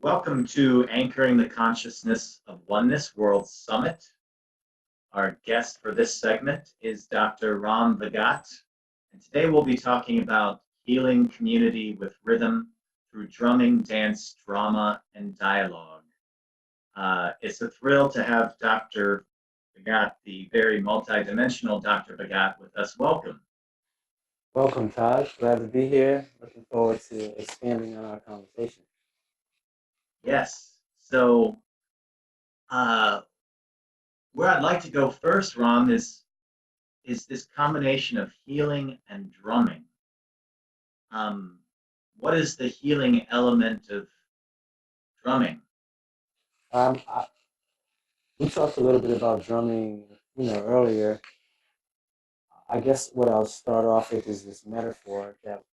Welcome to Anchoring the Consciousness of Oneness World Summit. Our guest for this segment is Dr. Ram Bhagat, and today we'll be talking about healing community with rhythm through drumming, dance, drama, and dialogue. It's a thrill to have Dr. Bhagat, the very multidimensional Dr. Bhagat, with us. Welcome. Welcome, Todd. Glad to be here. Looking forward to expanding on our conversation. Yes. So, uh, where I'd like to go first, Ram, is this combination of healing and drumming. Um, what is the healing element of drumming? I, we talked a little bit about drumming, earlier. I guess what I'll start off with is this metaphor that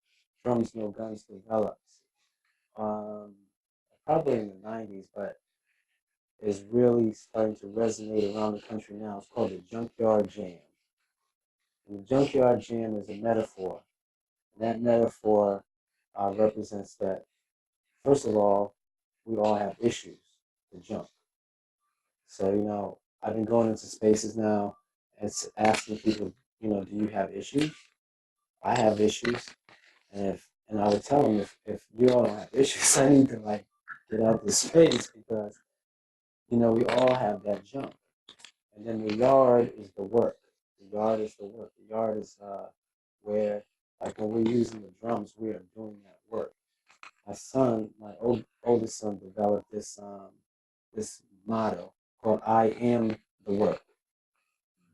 drums no guns develops. Um, Probably in the '90s, but is really starting to resonate around the country now. It's called the Junkyard Jam. And the Junkyard Jam is a metaphor. And that metaphor represents that, first of all, we all have issues, the junk. So, I've been going into spaces now and it's asking people, do you have issues? I have issues. And I would tell them if you all don't have issues, I need to get out this space because, we all have that junk. And then the yard is the work. The yard is the work. The yard is where, like when we're using the drums, we are doing that work. My oldest son, developed this motto called "I am the work,"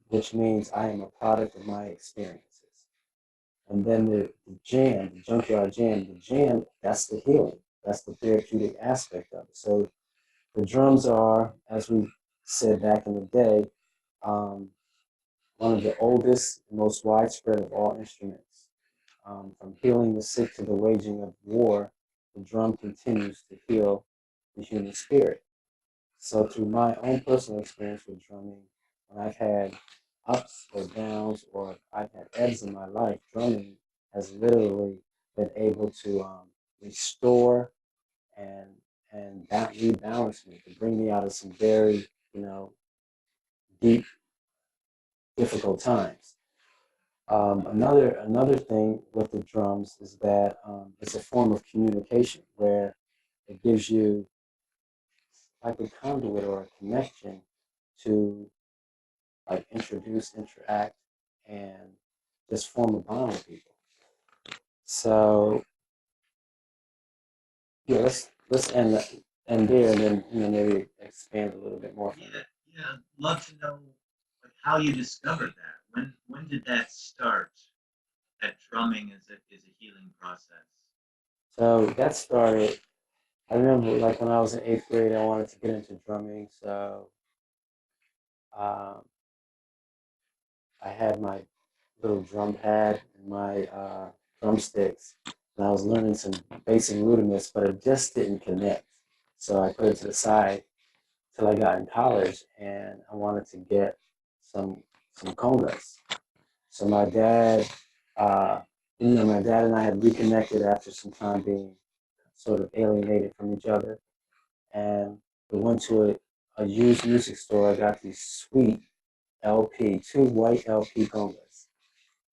which means I am a product of my experiences. And then the jam, the junkyard jam, the jam, that's the healing. That's the therapeutic aspect of it. So the drums are, as we said back in the day, um, one of the oldest, most widespread of all instruments. From healing the sick to the waging of war, the drum continues to heal the human spirit. So through my own personal experience with drumming, when I've had ups or downs or I've had ebbs in my life, drumming has literally been able to restore and rebalance me, to bring me out of some very, deep, difficult times. Another thing with the drums is that it's a form of communication where it gives you like a conduit or a connection to introduce, interact, and just form a bond with people. So yeah, let's end there, and then maybe expand a little bit more from Yeah, there. yeah. Love to know how you discovered that. When did that start? That drumming is a healing process. So that started. I remember like when I was in eighth grade, I wanted to get into drumming. So um, I had my little drum pad and my drumsticks, and I was learning some basic rudiments, but it just didn't connect. So I put it to the side till I got in college, and I wanted to get some congas. So uh, my dad and I had reconnected after some time being sort of alienated from each other, and we went to a used music store. I got these sweet two white LP congas,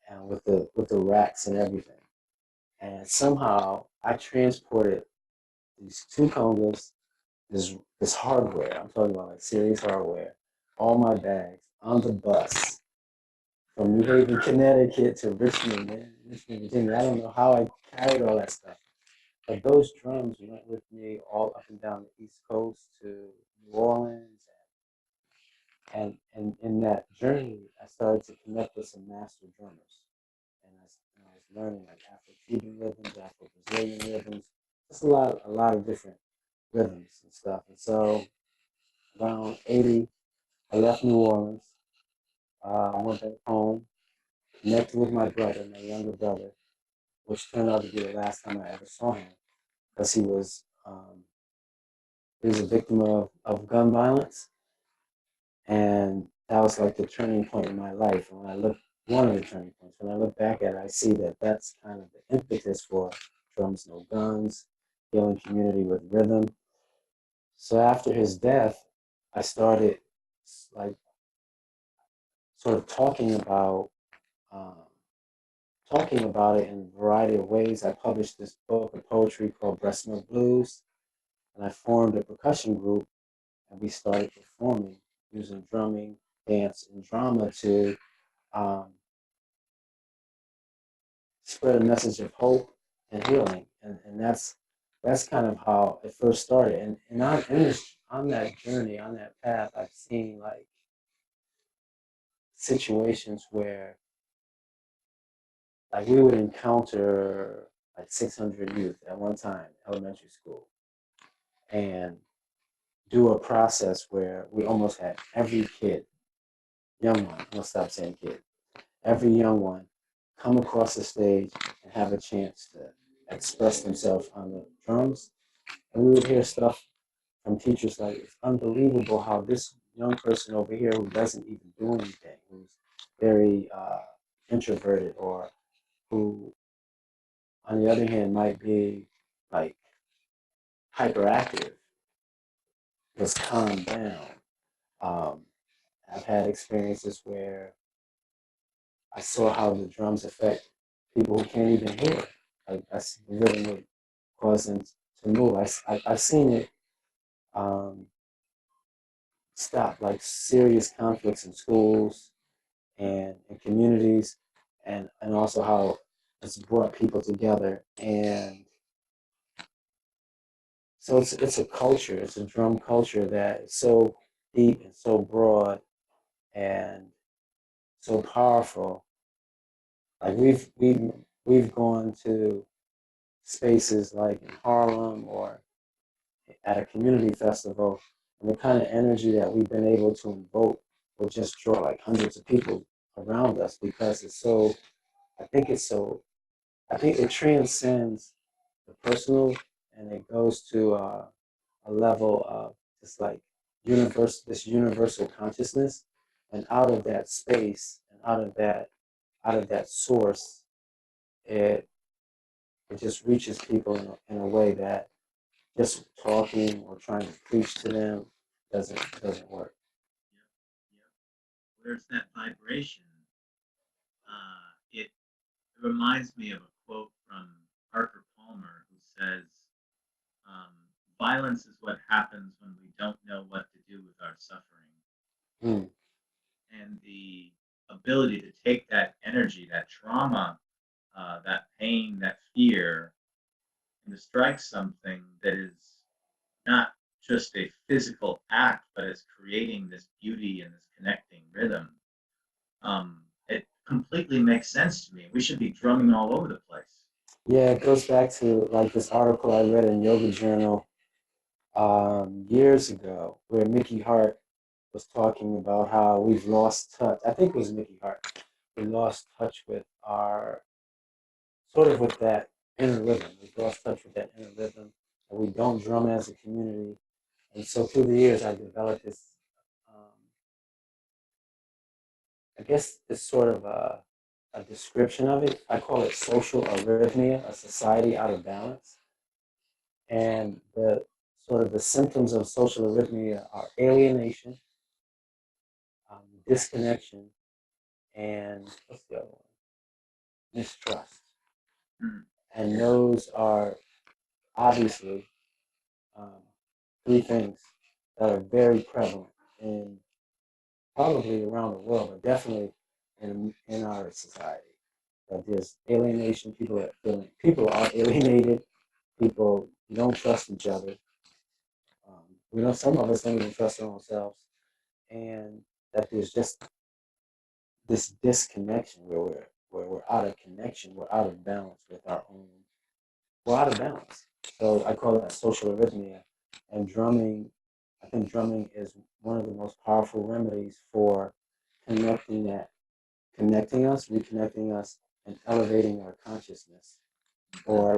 and with the racks and everything. And somehow I transported these two congas, this hardware. I'm talking about like serious hardware, all my bags on the bus from New Haven, Connecticut to Richmond, man, Richmond, Virginia. I don't know how I carried all that stuff, but those drums went with me all up and down the East Coast to New Orleans, and in that journey, I started to connect with some master drummers, and I was learning like Afro-Cuban rhythms, Afro-Brazilian rhythms, just a lot of different rhythms and stuff. And so around '80, I left New Orleans. I went back home, connected with my brother, my younger brother, which turned out to be the last time I ever saw him because he was a victim of gun violence, and that was like the turning point in my life. And when I look, one of the turning points. When I look back at it, I see that that's kind of the impetus for drums, no guns, healing community with rhythm. So after his death, I started like sort of um, talking about it in a variety of ways. I published this book of poetry called Breast Milk Blues, and I formed a percussion group, and we started performing using drumming, dance, and drama to um, spread a message of hope and healing. And that's kind of how it first started. And on that journey, on that path, I've seen like situations where like we would encounter like 600 youth at one time, elementary school, and do a process where we almost had every kid, young one, I'll stop saying kid, every young one come across the stage and have a chance to express themselves on the drums. And we would hear stuff from teachers like, it's unbelievable how this young person over here who doesn't even do anything, who's very introverted, or who, on the other hand, might be like hyperactive, was calmed down. Um, I've had experiences where I saw how the drums affect people who can't even hear. Like the rhythm would cause them to move. I've seen it um, stop like serious conflicts in schools and in communities, and also how it's brought people together. And so it's a culture, it's a drum culture that is so deep and so broad and so powerful. Like we've gone to spaces like in Harlem or at a community festival, and the kind of energy that we've been able to invoke will just draw like hundreds of people around us because it's so. I think it's so. I think it transcends the personal, and it goes to a level of just like this universal consciousness, and out of that space and out of that source, it it just reaches people in a way that just talking or trying to preach to them doesn't work. Yep, yep. Where's that vibration? It reminds me of a quote from Parker Palmer, who says, um, violence is what happens when we don't know what to do with our suffering. Mm. And the ability to take that energy, that trauma, that pain, that fear, and to strike something that is not just a physical act, but is creating this beauty and this connecting rhythm. It completely makes sense to me. We should be drumming all over the place. Yeah, it goes back to like this article I read in Yoga Journal years ago, where Mickey Hart was talking about how we've lost touch. I think it was Mickey Hart. We lost touch with our sort of with that inner rhythm. We've lost touch with that inner rhythm, and we don't drum as a community. And so through the years, I developed this. Um, I guess it's sort of a description of it. I call it social arrhythmia, a society out of balance. And the sort of the symptoms of social arrhythmia are alienation, disconnection, and what's the other one? Mistrust. Mm. And those are obviously um, three things that are very prevalent in probably around the world, but definitely in our society. That there's alienation. People are alienated. People don't trust each other. We know some of us don't even trust our own selves, and that there's just this disconnection where we're out of connection. We're out of balance with our own. We're out of balance. So I call that social arrhythmia, and drumming. I think drumming is one of the most powerful remedies for connecting that, connecting us, reconnecting us, and elevating our consciousness. Or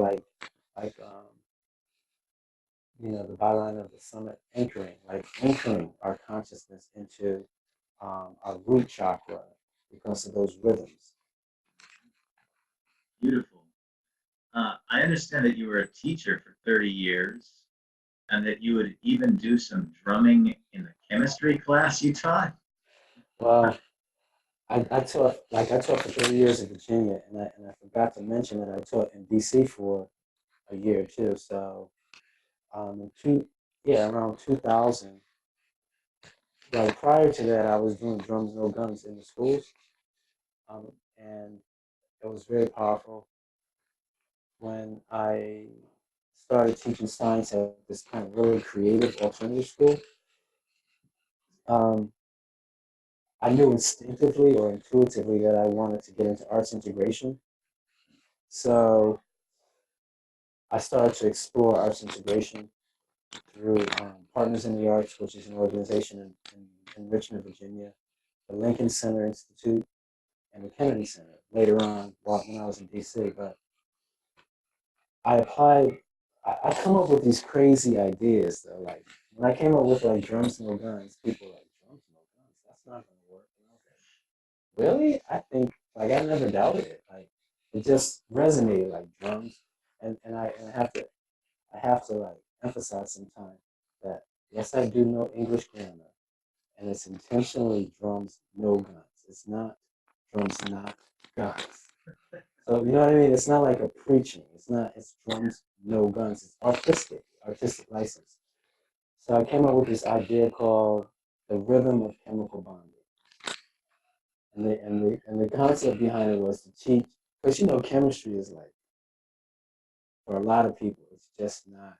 the byline of the summit, anchoring our consciousness into our root chakra because of those rhythms. Beautiful. I understand that you were a teacher for 30 years. and that you would even do some drumming in the chemistry class you taught. Well, I taught for 3 years in Virginia, and I forgot to mention that I taught in DC for a year too. So in around 2000. Like prior to that, I was doing drums no guns in the schools, and it was very powerful. When I started teaching science at this kind of really creative alternative school, um, I knew instinctively or intuitively that I wanted to get into arts integration. So I started to explore arts integration through Partners in the Arts, which is an organization in Richmond, Virginia, the Lincoln Center Institute, and the Kennedy Center later on when I was in DC. But I applied, I come up with these crazy ideas though. Like when I came up with like drums no guns, people were like, drums no guns, that's not gonna work. And I was like, really? I think like I never doubted it. Like it just resonated like drums. And I have to like emphasize sometimes that yes I do know English grammar and it's intentionally drums no guns. It's not drums not guns. So you know what I mean? It's not like a preaching. It's not. It's drums, no guns. It's artistic license. So I came up with this idea called the rhythm of chemical bonding, and the concept behind it was to teach, because chemistry is like for a lot of people, it's just not.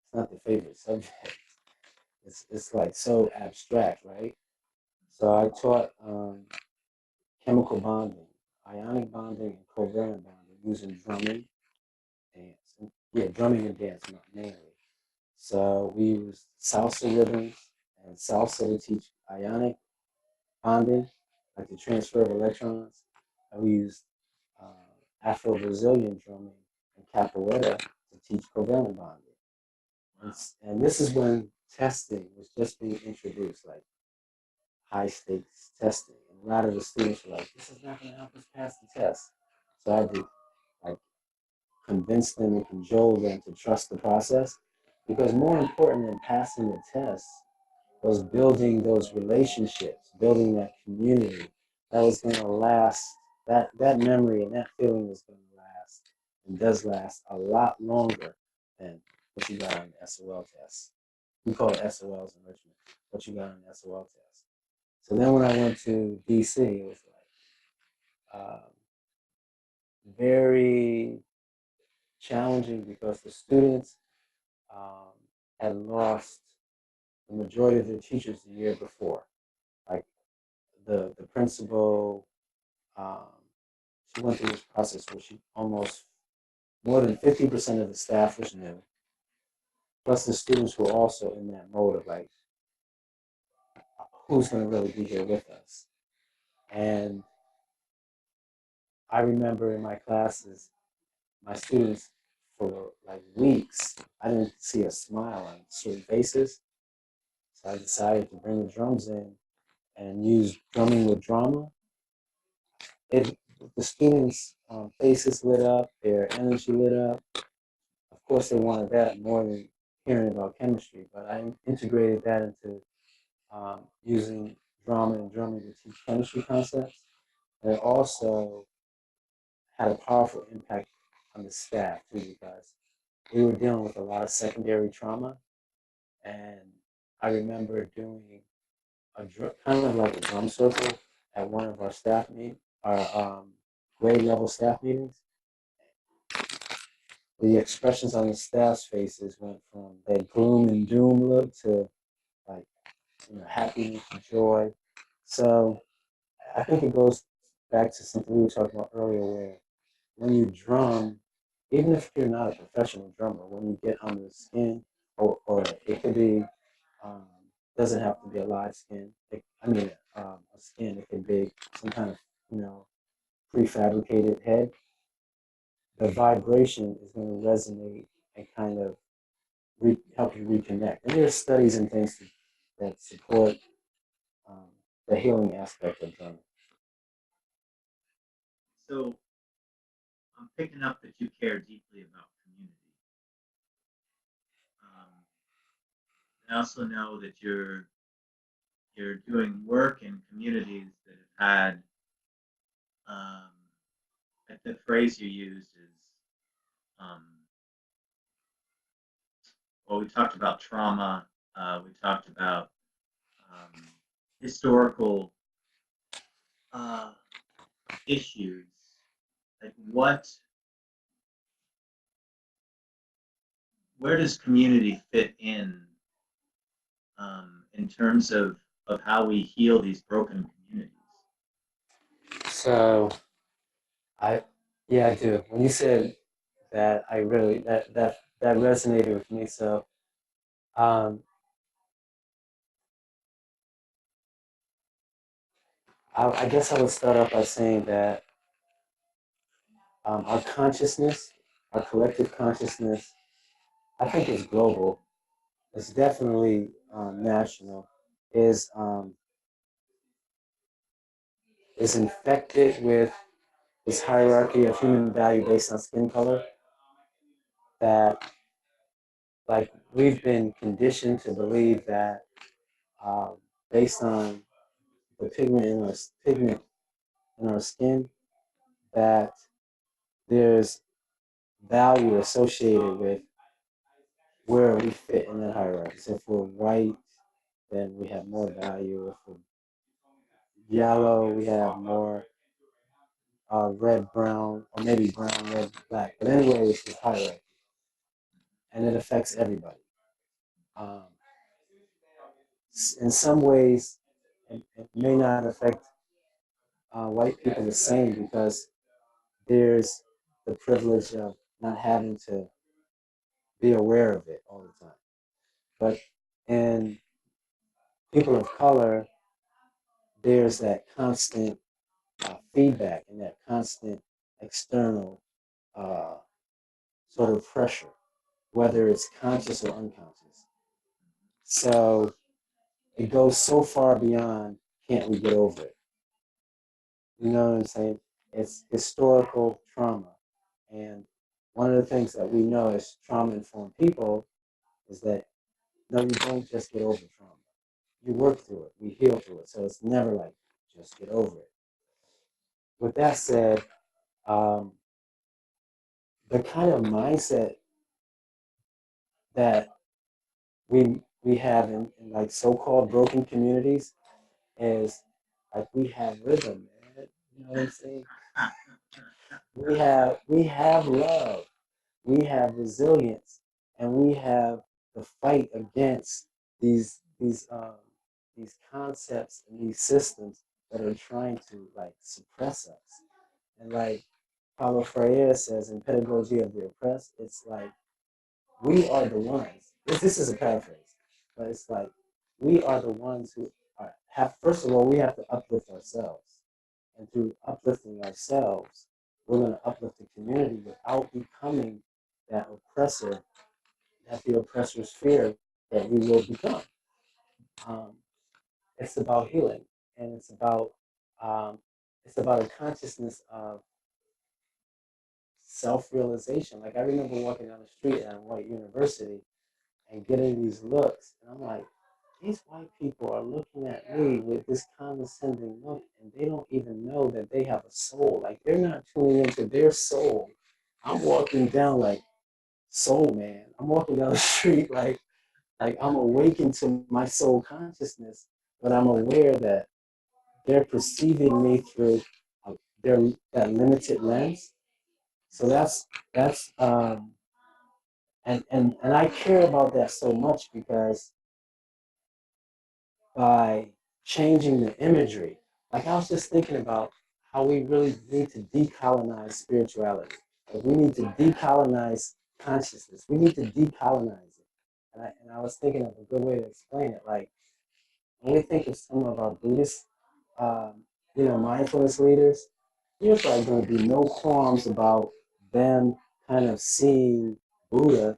It's not the favorite subject. It's like so abstract, right? So I taught chemical bonding, ionic bonding, and covalent bonding using dance, drumming and dance mainly. So we use salsa rhythms and salsa to teach ionic bonding, like the transfer of electrons. And we use Afro-Brazilian drumming and capoeira to teach covalent bonding. And this is when testing was just being introduced, like high stakes testing. And a lot of the students were like, this is not going to help us pass the test. So I had to like convince them and cajole them to trust the process. Because more important than passing the test was building those relationships, building that community that was going to last. That memory and that feeling was going to last and does last a lot longer than what you got on the SOL test. We call it SOLs in Richmond, what you got on the SOL test. So then when I went to DC, it was like very challenging because the students um, had lost the majority of their teachers the year before. Like the principal, um, she went through this process where she almost more than 50% of the staff was new. Plus the students were also in that mode of like, who's going to really be here with us? And I remember in my classes, my students for like weeks, I didn't see a smile on certain faces. So I decided to bring the drums in and use drumming with drama. It The students' faces lit up, their energy lit up. Of course, they wanted that more than hearing about chemistry, but I integrated that into using drama and drumming to teach chemistry concepts. And it also had a powerful impact on the staff too, because we were dealing with a lot of secondary trauma. And I remember doing kind of like a drum circle at one of our our grade level staff meetings. The expressions on the staff's faces went from that gloom and doom look to like happiness and joy. So I think it goes back to something we were talking about earlier, where when you drum, even if you're not a professional drummer, when you get under the skin, or it could be, um, doesn't have to be a live skin. A skin. It could be some kind of prefabricated head. The vibration is going to resonate and kind of help you reconnect. And there's studies and things that support um, the healing aspect of drumming. So I'm picking up that you care deeply about community. I also know that you're doing work in communities that have had um, the phrase you used is um, well, we talked about trauma. We talked about um, historical uh, issues. Like where does community fit in terms of how we heal these broken communities? So I, yeah, I do. When you said that, I really that resonated with me. So um, I guess I would start off by saying that our consciousness, our collective consciousness, I think is global. It's definitely national. Is is infected with this hierarchy of human value based on skin color that, like, we've been conditioned to believe that based on the pigment in our skin, that there's value associated with where we fit in that hierarchy. So if we're white, then we have more value. If we're yellow, we have more red, brown, or maybe brown, red, black. But anyway, it's this hierarchy, and it affects everybody. Um, in some ways, it may not affect white people the same because there's the privilege of not having to be aware of it all the time. But in people of color, there's that constant feedback and that constant external uh, sort of pressure, whether it's conscious or unconscious. So it goes so far beyond, can't we get over it? You know what I'm saying? It's historical trauma. And one of the things that we know as trauma informed people is that no, you don't just get over trauma. You work through it, we heal through it. So it's never like just get over it. With that said, um, the kind of mindset that we have in like so-called broken communities is like we have rhythm, man. You know what I'm saying? We have love, we have resilience, and we have the fight against these concepts and these systems that are trying to like suppress us. And like Paulo Freire says in Pedagogy of the Oppressed, it's like we are the ones. This is a paraphrase, but it's like we are the ones who have. First of all, we have to uplift ourselves, and through uplifting ourselves, we're going to uplift the community without becoming that oppressor that the oppressors fear that we will become. Um, it's about healing, and um, it's about a consciousness of self-realization. Like I remember walking down the street at a white university and getting these looks, and I'm like, these white people are looking at me with this condescending look, and they don't even know that they have a soul. Like they're not tuning into their soul. I'm walking down like soul man. I'm walking down the street like I'm awakened to my soul consciousness, but I'm aware that they're perceiving me through their that limited lens. So that's and I care about that so much because by changing the imagery, like I was just thinking about how we really need to decolonize spirituality. Like we need to decolonize consciousness. We need to decolonize it. And I was thinking of a good way to explain it. Like when we think of some of our Buddhist, um, mindfulness leaders, there's like going to be no qualms about them kind of seeing Buddha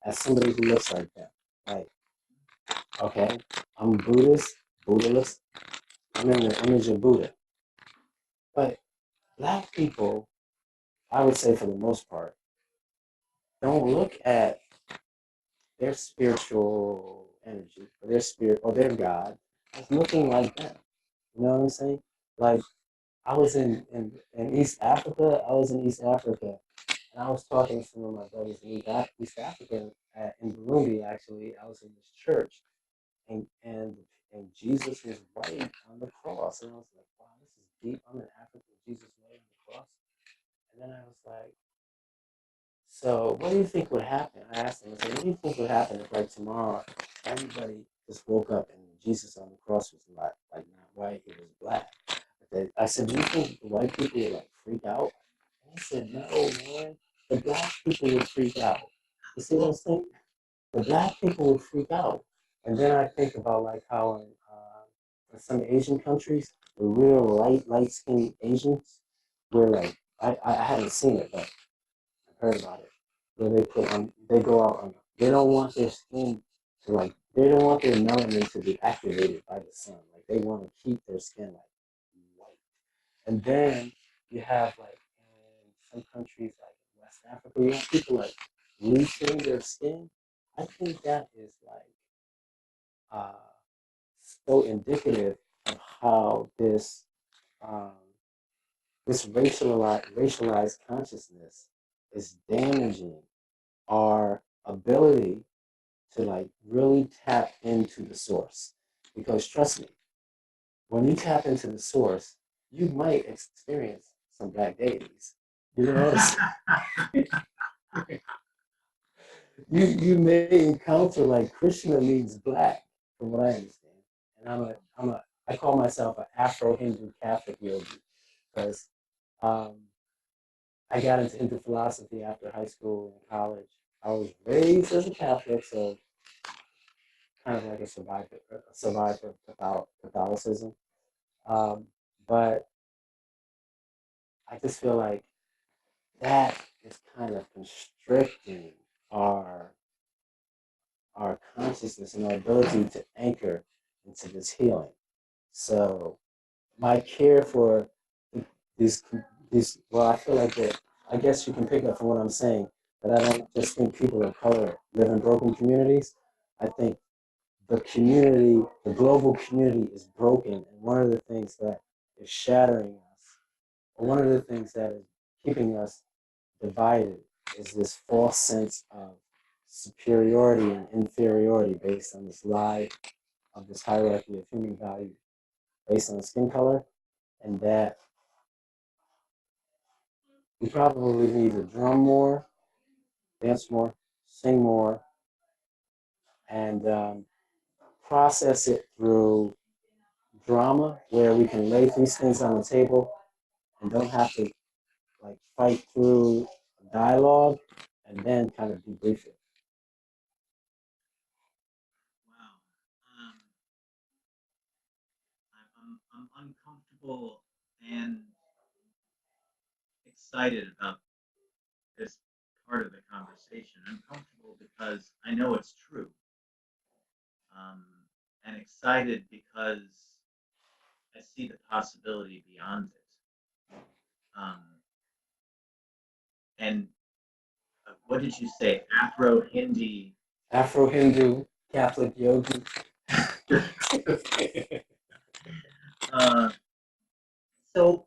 as somebody who looks like them. Like, okay, I'm Buddhist, Buddha looks, I'm in the image of Buddha. But black people, I would say for the most part, don't look at their spiritual energy or their spirit or their God is looking like them. You know what I'm saying? Like I was in East Africa. I was in East Africa, and I was talking to some of my brothers in East Africa in Burundi. Actually, I was in this church, and and and Jesus was white on the cross, and I was like, wow, this is deep. I'm in Africa, Jesus white on the cross, and then I was like, so what do you think would happen? I asked him, I said, what do you think would happen if like tomorrow everybody just woke up and Jesus on the cross was like not white, it was black. I said, do you think the white people would like freak out? And he said, no, man. The black people would freak out. You see what I'm saying? The black people would freak out. And then I think about like how in some Asian countries, the real light skinned Asians, were like, I haven't seen it, but I've heard about it. Where they put on, they go out on, they don't want their skin to like, they don't want their melanin to be activated by the sun. Like they want to keep their skin like white. And then you have like in some countries like in West Africa, you have people like bleaching their skin. I think that is like uh, so indicative of how um, this racialized consciousness is damaging our ability to like really tap into the source. Because trust me, when you tap into the source, you might experience some black deities. You know what I'm saying? You may encounter like Krishna means black, from what I understand. And I call myself an Afro Hindu Catholic yogi because um, I got into Hindu philosophy after high school and college. I was raised as a Catholic, so kind of like a survivor of Catholicism. Um, but I just feel like that is kind of constricting our our consciousness and our ability to anchor into this healing. So my care for these well, I feel like that. I guess you can pick up from what I'm saying that I don't just think people of color live in broken communities. I think the community, the global community, is broken, and one of the things that is shattering us, or one of the things that is keeping us divided, is this false sense of superiority and inferiority based on this lie of this hierarchy of human value based on skin color, and that we probably need to drum more, dance more, sing more, and process it through drama where we can lay these things on the table and don't have to like fight through dialogue and then kind of debrief it. Wow. I'm uncomfortable and excited about this part of the conversation. I'm comfortable because I know it's true, um, and excited because I see the possibility beyond it. And what did you say? Afro Hindi. Afro Hindu Catholic yogi. uh, so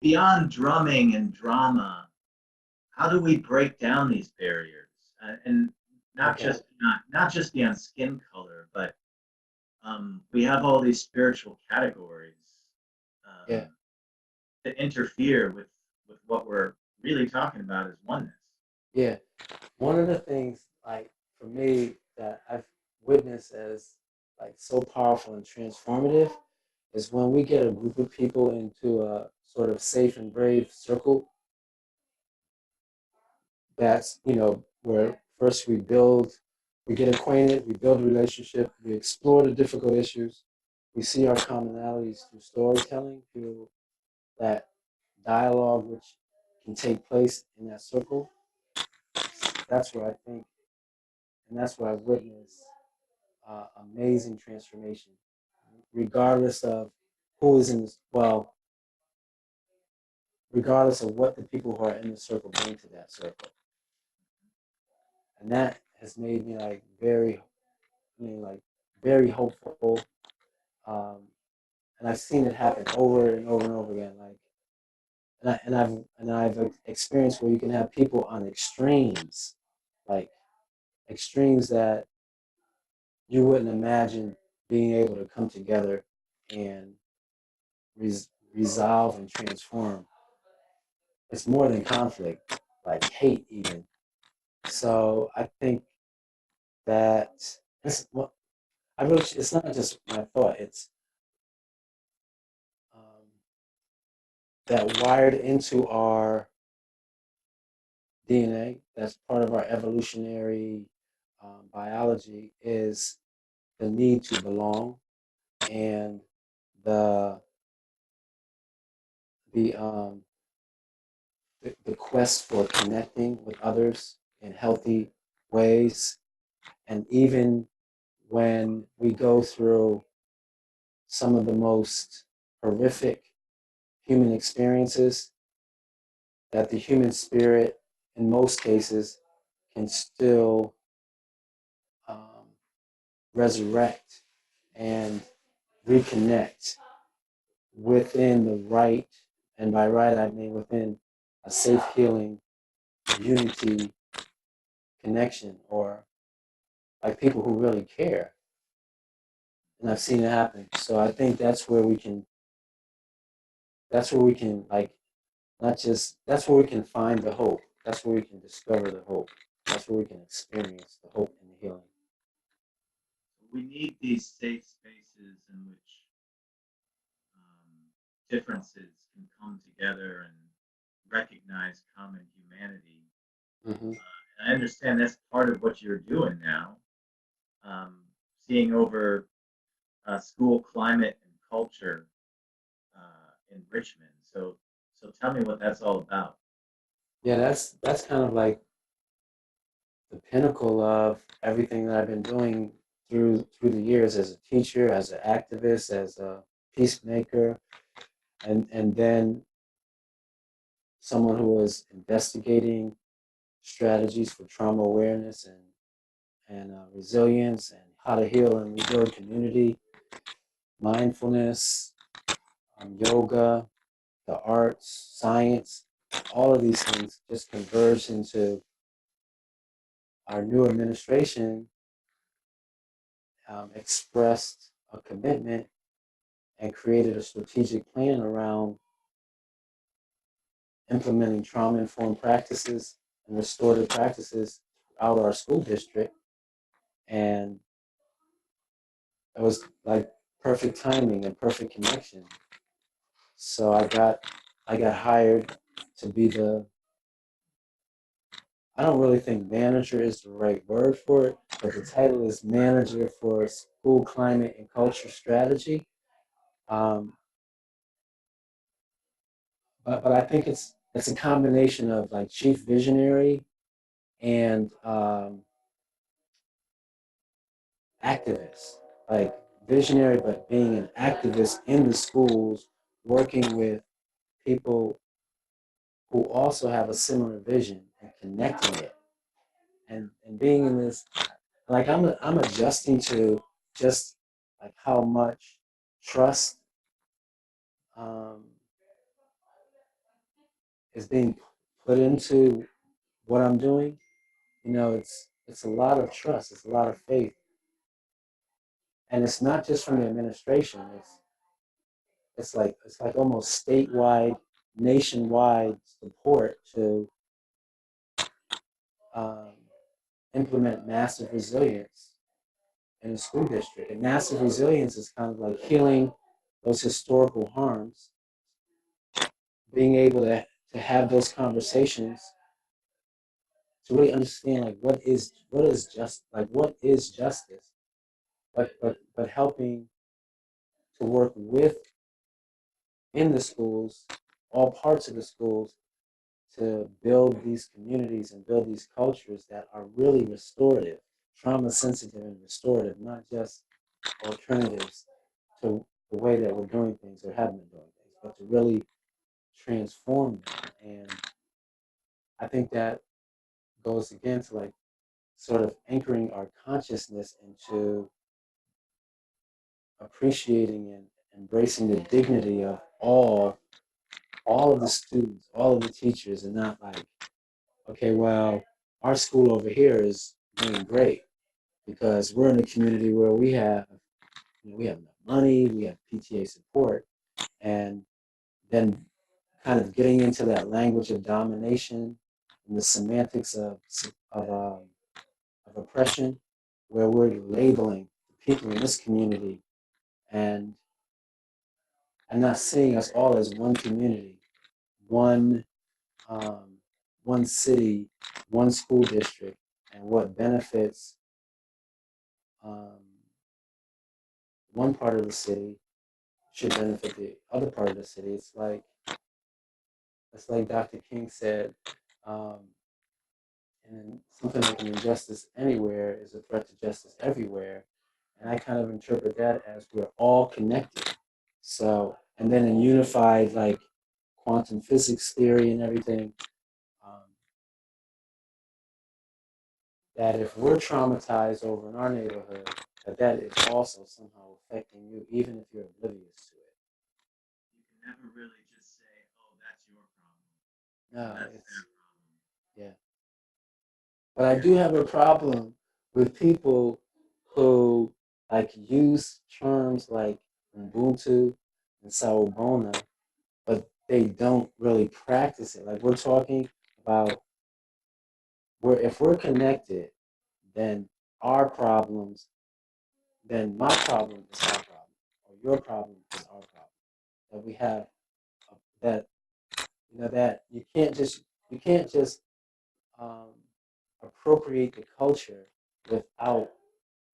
beyond drumming and drama, how do we break down these barriers? And not Okay. just not just beyond skin color, but we have all these spiritual categories Yeah. that interfere with what we're really talking about is oneness. Yeah. One of the things, like for me, that I've witnessed as like so powerful and transformative is when we get a group of people into a sort of safe and brave circle. That's where first we get acquainted, we build a relationship, we explore the difficult issues, we see our commonalities through storytelling, through that dialogue which can take place in that circle. That's where I think, and that's where I've witnessed amazing transformation, regardless of who is in this. Well, regardless of what the people who are in the circle bring to that circle, and that has made me like very, like very hopeful. Um, and I've seen it happen over and over and over again. Like, and I've experienced where you can have people on extremes, like extremes that you wouldn't imagine being able to come together and resolve and transform. It's more than conflict, like hate even. So I think that well, it's not just my thought. It's um, that wired into our DNA. That's part of our evolutionary biology is the need to belong and the the um, the quest for connecting with others in healthy ways. And even when we go through some of the most horrific human experiences, that the human spirit, in most cases, can still um, resurrect and reconnect within the right, and by right I mean within a safe, healing, unity connection, or like people who really care. And I've seen it happen. So I think that's where we can like not just that's where we can find the hope. That's where we can discover the hope. That's where we can experience the hope and the healing. We need these safe spaces in which differences can come together and recognize common humanity. Mm-hmm. And I understand that's part of what you're doing now, um, seeing over school climate and culture in Richmond. So tell me what that's all about. Yeah, that's kind of like the pinnacle of everything that I've been doing through the years as a teacher, as an activist, as a peacemaker, and then someone who was investigating strategies for trauma awareness and resilience and how to heal and rebuild community, mindfulness, yoga, the arts, science, all of these things just converge into our new administration expressed a commitment and created a strategic plan around implementing trauma informed practices and restorative practices throughout our school district. And it was like perfect timing and perfect connection. So I got hired to be the I don't really think manager is the right word for it, but the title is manager for school climate and culture strategy. Um, but I think it's a combination of like chief visionary and activist, like visionary, but being an activist in the schools, working with people who also have a similar vision and connecting it, and being in this, like I'm adjusting to just like how much trust um, is being put into what I'm doing. It's a lot of trust, it's a lot of faith, and it's not just from the administration. It's like almost statewide, nationwide support to um, implement massive resilience in a school district. And massive resilience is kind of like healing those historical harms, being able to have those conversations to really understand like what is justice, but helping to work with in the schools, all parts of the schools, to build these communities and build these cultures that are really restorative, trauma sensitive and restorative, not just alternatives to the way that we're doing things or have been doing things, but to really transform them. And I think that goes again to like sort of anchoring our consciousness into appreciating and embracing the dignity of all of the students, all of the teachers, and not like, okay, well, our school over here is doing great because we're in a community where we have enough money, we have PTA support, and then kind of getting into that language of domination and the semantics of oppression, where we're labeling the people in this community and not seeing us all as one community, one um, one city, one school district, and what benefits um, one part of the city should benefit the other part of the city. It's like Dr. King said, um, and something like an injustice anywhere is a threat to justice everywhere. And I kind of interpret that as we're all connected. So, and then in unified like quantum physics theory and everything, um, that if we're traumatized over in our neighborhood, that is also somehow affecting you, even if you're oblivious to it. You can never really just say, "Oh, that's your problem. No, That's it's their problem." yeah. But I do have a problem with people who like use terms like Ubuntu and Sawubona, but they don't really practice it. Like we're talking about where if we're connected, then our problems, then my problem is our problem, or your problem is our problem. That we have that that you can't just um, appropriate the culture without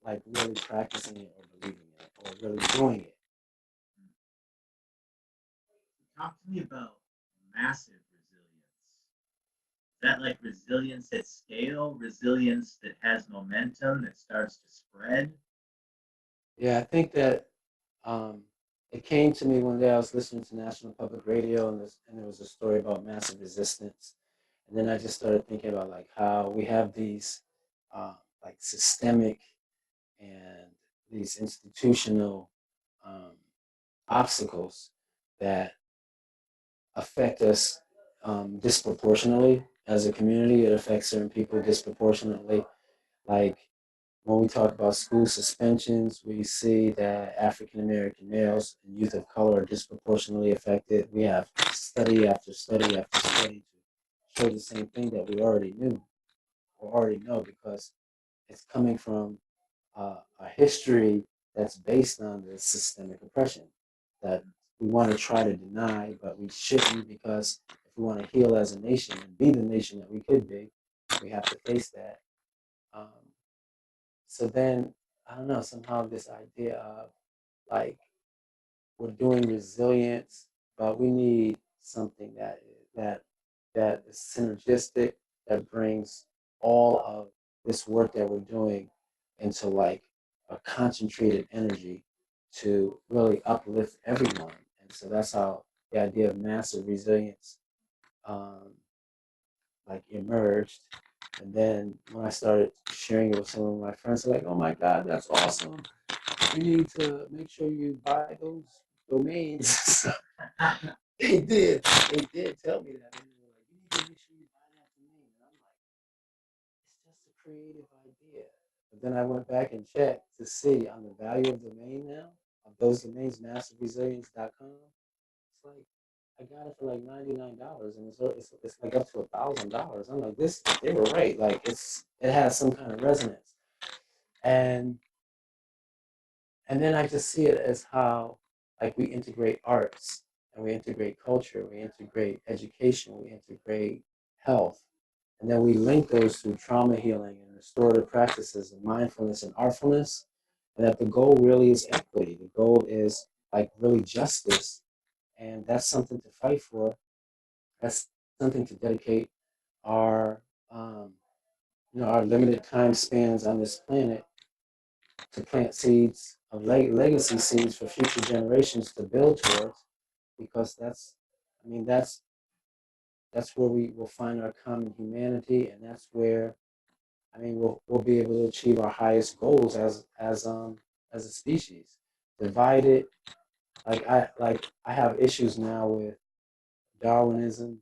like really practicing it or believing it or really doing it. Talk to me about massive resilience. Is that like resilience at scale, resilience that has momentum that starts to spread? Yeah, I think that um, it came to me one day. I was listening to National Public Radio, and there was a story about massive resistance. And then I just started thinking about like how we have these like systemic and these institutional um, obstacles that affect us disproportionately as a community. It affects certain people disproportionately. Like when we talk about school suspensions, we see that African American males and youth of color are disproportionately affected. We have study after study after study to show the same thing that we already knew or already know because it's coming from a history that's based on the systemic oppression that we want to try to deny, but we shouldn't because if we want to heal as a nation and be the nation that we could be, we have to face that. Um, so then, I don't know, somehow this idea of like we're doing resilience, but we need something that is synergistic that brings all of this work that we're doing into like a concentrated energy to really uplift everyone. And so that's how the idea of massive resilience um, like emerged. And then when I started sharing it with some of my friends, they're like, "Oh my God, that's awesome! You need to make sure you buy those domains." They did. They did tell me that. And they were like, "You need to make sure you buy that domain." And I'm like, it's just a creative idea. But then I went back and checked to see on the value of domain now, of those domains, massiveresilience.com. It's like, I got it for like $99 and it's like up to $1,000. I'm like, they were right. Like it has some kind of resonance. And and then I just see it as how like we integrate arts and we integrate culture, we integrate education, we integrate health, and then we link those to trauma healing and restorative practices and mindfulness and artfulness, and that the goal really is equity. The goal is like really justice, and that's something to fight for. That's something to dedicate our our limited time spans on this planet to plant seeds of legacy seeds for future generations to build towards, because I mean, that's where we will find our common humanity, and that's where I mean, we'll be able to achieve our highest goals as a species. Divided, I have issues now with Darwinism,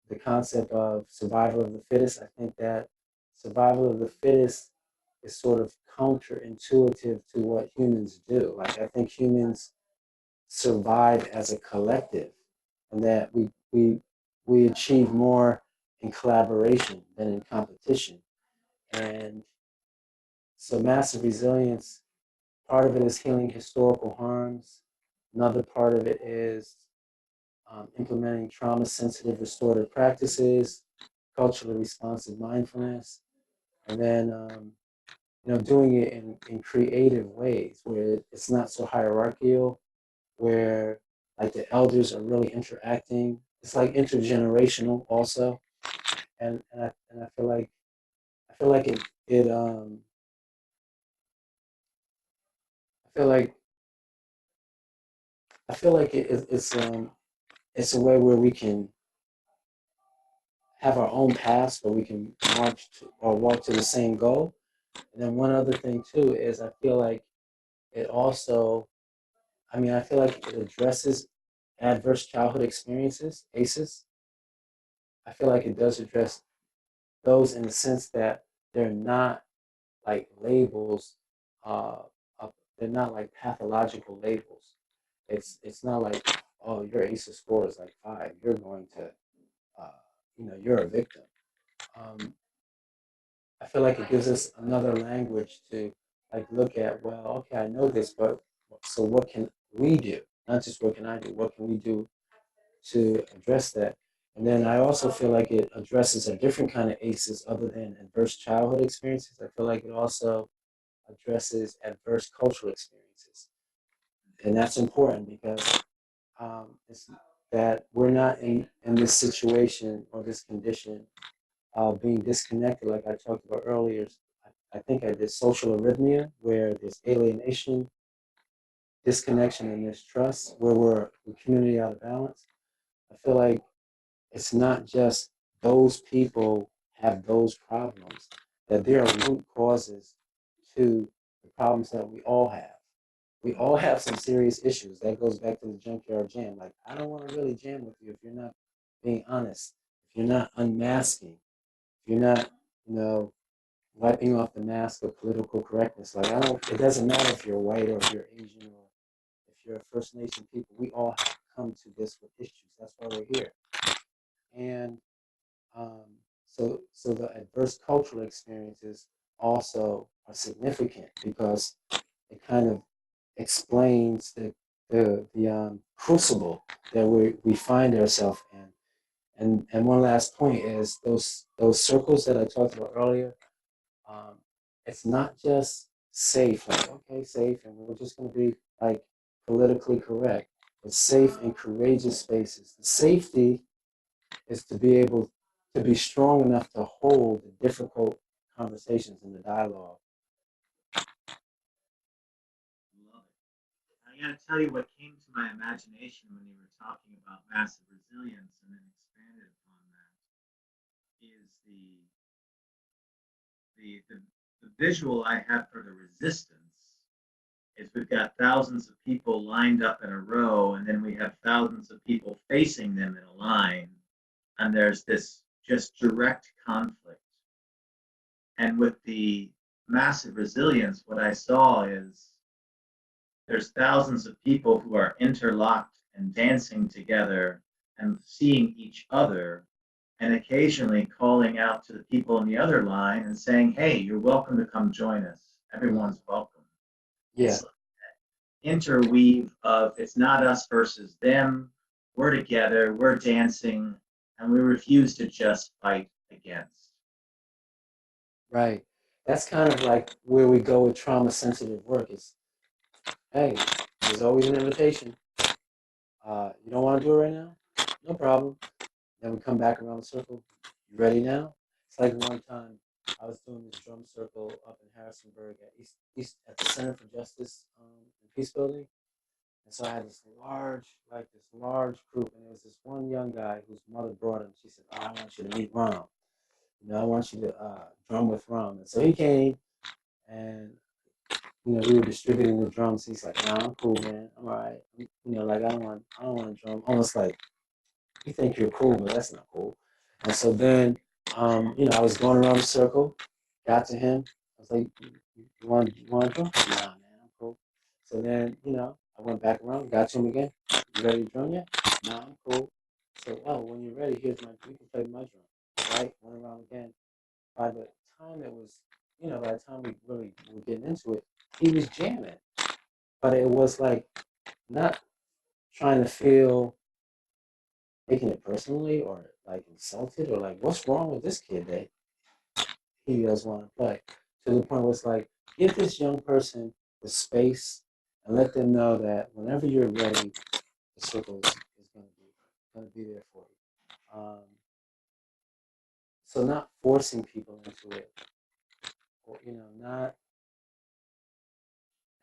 the concept of survival of the fittest. I think that survival of the fittest is sort of counterintuitive to what humans do. Like I think humans survive as a collective, and that we achieve more in collaboration than in competition. And so, massive resilience. Part of it is healing historical harms. Another part of it is implementing trauma-sensitive restorative practices, culturally responsive mindfulness, and then doing it in creative ways where it's not so hierarchical, where like the elders are really interacting. It's like intergenerational also, and I feel like it I feel like it's a way where we can have our own paths, where we can march to, or walk to the same goal. And then one other thing too is I feel like it also, I feel like it addresses adverse childhood experiences, ACEs. I feel like it does address those in the sense that they're not like labels, uh, they're not like pathological labels. It's not like, oh, your ACEs score is like 5, you're going to, uh, you're a victim. Um, I feel like it gives us another language to like look at. Well, okay, I know this, but so what can we do? Not just what can I do? What can we do to address that? And then I also feel like it addresses a different kind of ACEs other than adverse childhood experiences. I feel like it also addresses adverse cultural experiences, and that's important because it's that we're not in this situation or this condition being disconnected, like I talked about earlier. I think I did social arrhythmia, where there's alienation, disconnection, and mistrust, where we're community out of balance. I feel like it's not just those people have those problems, that there are root causes to the problems that we all have. We all have some serious issues. That goes back to the junkyard jam. Like, I don't want to really jam with you if you're not being honest, if you're not unmasking, if you're not, you know, wiping off the mask of political correctness. Like, I don't, it doesn't matter if you're white or if you're Asian or if you're a First Nation people. We all have to come to this with issues. That's why we're here. And um, so the adverse cultural experiences also are significant because it kind of explains the crucible that we find ourselves in. And one last point is those circles that I talked about earlier. Um, it's not just safe, like okay, safe, and we're just going to be like politically correct. It's safe and courageous spaces. The safety is to be able to be strong enough to hold the difficult conversations and the dialogue. Love it. I got to tell you what came to my imagination when you were talking about massive resilience and then expanded upon that is the the visual I have for the resistance is we've got thousands of people lined up in a row, and then we have thousands of people facing them in a line, and there's this just direct conflict. And with the massive resilience, what I saw is there's thousands of people who are interlocked and dancing together and seeing each other and occasionally calling out to the people in the other line and saying, hey, you're welcome to come join us. Mm. Everyone's welcome. Yeah, It's interweave of it's not us versus them. We're together, we're dancing, and we refuse to just fight against. right. That's kind of like where we go with trauma sensitive work. Is hey, there's always an invitation. You don't want to do it right now? No problem. Then we come back around the circle. You ready now? It's like one time I was doing this drum circle up in Harrisonburg at East at the Center for Justice and Peace Building. And so I had this large group, and there was this one young guy whose mother brought him. She said, "Oh, I want you to meet Mom." I want you to drum with Rum. And so he came, and we were distributing the drums. He's like, "Nah, I'm cool, man. I'm all right. Like I don't want to drum." Almost like, "You think you're cool, but that's not cool." And so then, I was going around the circle, got to him. I was like, you want to drum?" "Nah, man, I'm cool." So then, I went back around, got to him again. "You ready to drum yet?" "Nah, I'm cool." So, "Oh, when you're ready, you can play my drum." Right? Went around again. By the time it was, by the time we really were getting into it, he was jamming. But it was like not trying to feel taking it personally or like insulted or like what's wrong with this kid that he doesn't want to play. To the point where it's like give this young person the space and let them know that whenever you're ready, the circle is going to be there for you. So not forcing people into it, or not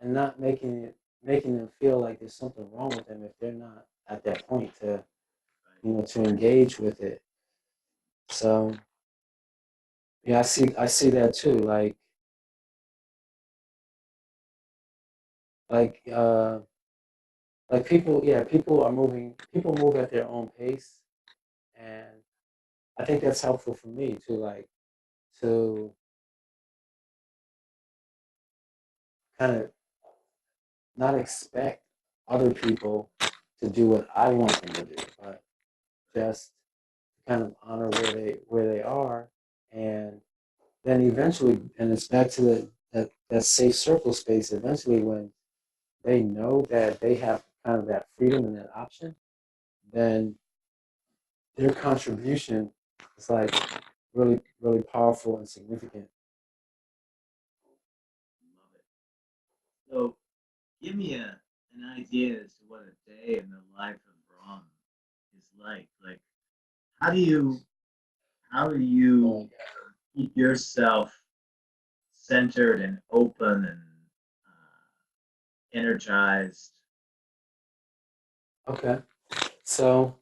and not making them feel like there's something wrong with them if they're not at that point to to engage with it. So yeah, I see that too. Like uh like people, yeah, people move at their own pace, and I think that's helpful for me to to kind of not expect other people to do what I want them to do, but just kind of honor where they are, and then eventually, and it's back to that safe circle space. Eventually, when they know that they have kind of that freedom and that option, then their contribution is like really, really powerful and significant. Love it. So, give me an idea as to what a day in the life of Ram is like. Like, how do you how do Oh, you keep yourself centered and open and energized? okay. So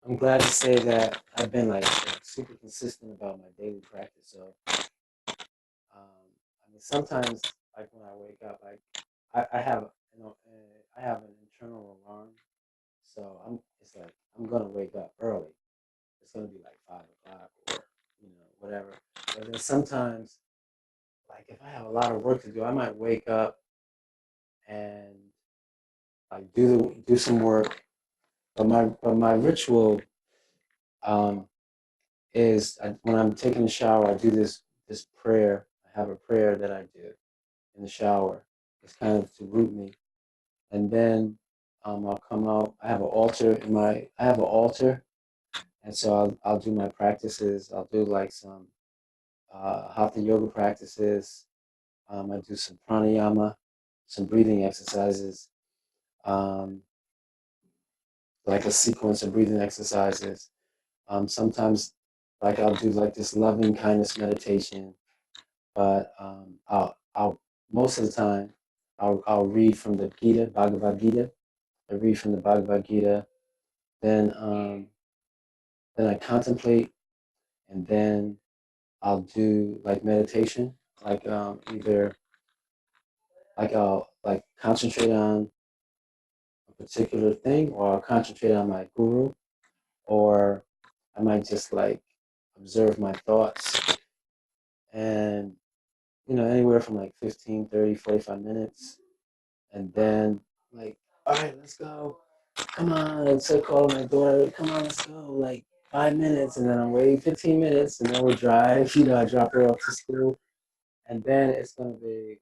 I'm glad to say that I've been like super consistent about my daily practice. So I mean, sometimes like when I wake up, I have I have an internal alarm. So it's like I'm gonna wake up early. It's gonna be like 5 o'clock or whatever. But then sometimes, like if I have a lot of work to do, I might wake up and like do some work. But my ritual um, is when I'm taking a shower, I do this prayer. I have a prayer that I do in the shower. It's kind of to root me, and then I'll come out. I have an altar, and so I'll do my practices. I'll do like some hatha yoga practices. I do some pranayama, some breathing exercises, um, like a sequence of breathing exercises. Sometimes, like I'll do like this loving kindness meditation, but I'll most of the time I'll read from the Gita, Bhagavad Gita. I read from the Bhagavad Gita, then then I contemplate, and then I'll do like meditation, like either like I'll like concentrate on a particular thing, or I'll concentrate on my guru, or I might just like observe my thoughts, and anywhere from like 15, 30, 45 minutes, and then like, all right, let's go. Come on, and so call my daughter, come on, let's go. Like 5 minutes, and then I'm waiting 15 minutes, and then we'll drive. I drop her off to school, and then it's gonna be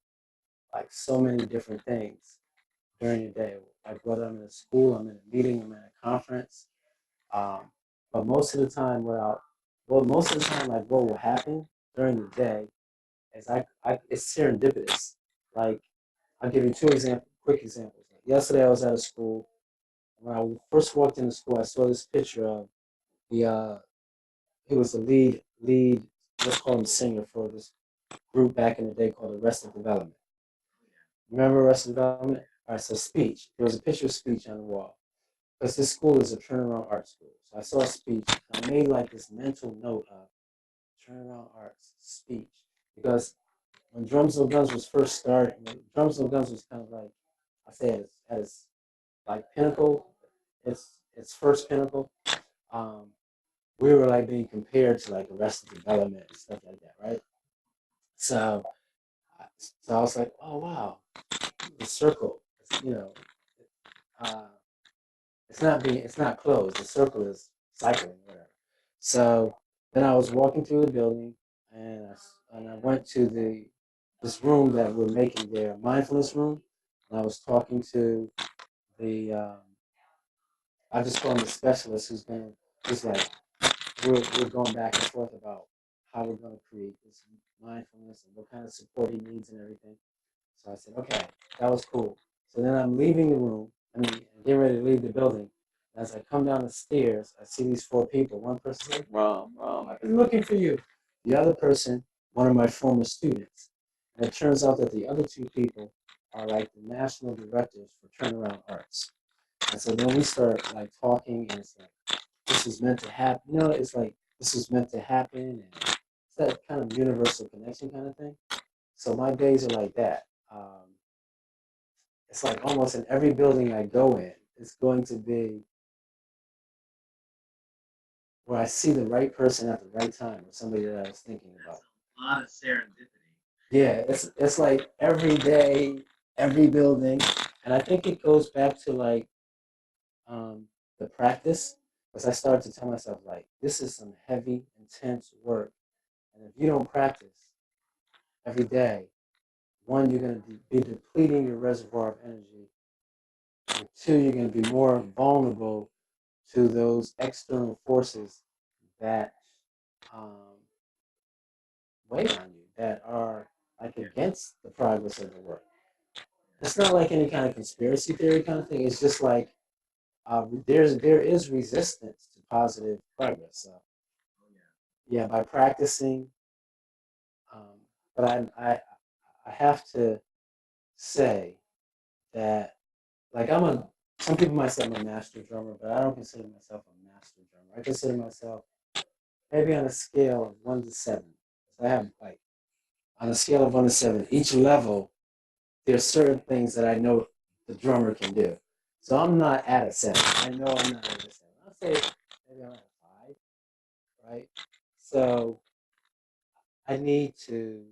like so many different things during the day. Like whether I'm in a school, I'm in a meeting, I'm in a conference. Um, but most of the time, most of the time, like what will happen during the day is it's serendipitous. Like I'll give you quick examples. Like yesterday, I was at a school. When I first walked into school, I saw this picture of the. He was the lead. Let's call him singer for this group back in the day called Arrested Development. Remember Arrested Development? All right, so speech. There was a picture of speech on the wall because this school is a turnaround art school. So I saw a speech. And I made like this mental note of turnaround arts, speech. Because when Drums No Guns was first started, when Drums No Guns was kind of like, I say at its like pinnacle, its first pinnacle. Um, we were like being compared to like Arrested Development and stuff like that, right? So, so I was like, oh wow, the circle, you know, uh, it's not closed. The circle is cycling, whatever. So then I was walking through the building, and I went to this room that we're making there, mindfulness room, and I was talking to the I just call him the specialist who's like we're going back and forth about how we're going to create this mindfulness and what kind of support he needs and everything. So I said, okay, that was cool. So then I'm leaving the room. I mean, getting ready to leave the building. As I come down the stairs, I see these four people. One person's like, Rom, I've been looking for you. The other person, one of my former students. And it turns out that the other two people are like the national directors for Turnaround Arts. And so then we start like talking, and it's like, this is meant to happen. You know, it's like, this is meant to happen. And it's that kind of universal connection kind of thing. So my days are like that. It's like almost in every building I go in, it's going to be where I see the right person at the right time or somebody that I was thinking about. A lot of serendipity. Yeah, it's like every day, every building, and I think it goes back to like the practice, because I started to tell myself like this is some heavy, intense work, and if you don't practice every day, one you're going to be depleting your reservoir of energy, and two you're going to be more vulnerable to those external forces that um, weigh on you, that are like against the progress of the work. It's not like any kind of conspiracy theory kind of thing. It's just like there is resistance to positive progress. So Oh, yeah. yeah, by practicing, um, but I have to say that like some people might say I'm a master drummer, but I don't consider myself a master drummer. I consider myself maybe on a scale of 1 to 7. So I have like on a scale of 1 to 7, each level, there's certain things that I know the drummer can do. So I'm not at a 7. I know I'm not at a 7. I'll say maybe I'm at a 5, right? So I need to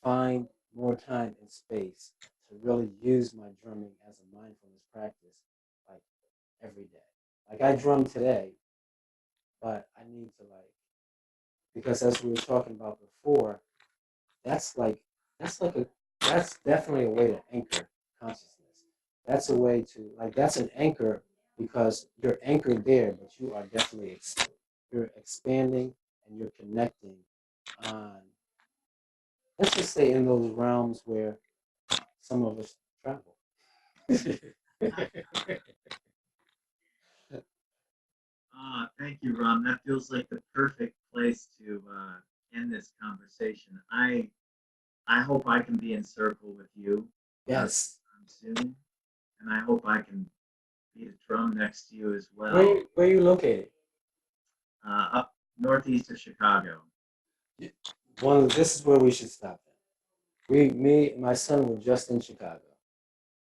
find more time and space to really use my drumming as a mindfulness practice, like every day. Like I drum today, but I need to like because as we were talking about before, that's like that's like a that's definitely a way to anchor consciousness. That's a way to like that's an anchor because you're anchored there, but you are definitely you're expanding and you're connecting on let's just say in those realms where some of us travel. Thank you, Ron. That feels like the perfect place to end this conversation. I hope I can be in circle with you Yes. soon, and I hope I can beat a drum next to you as Where well. where are you located? Up northeast of Chicago. This is where we should stop. Then. Me, and my son were just in Chicago.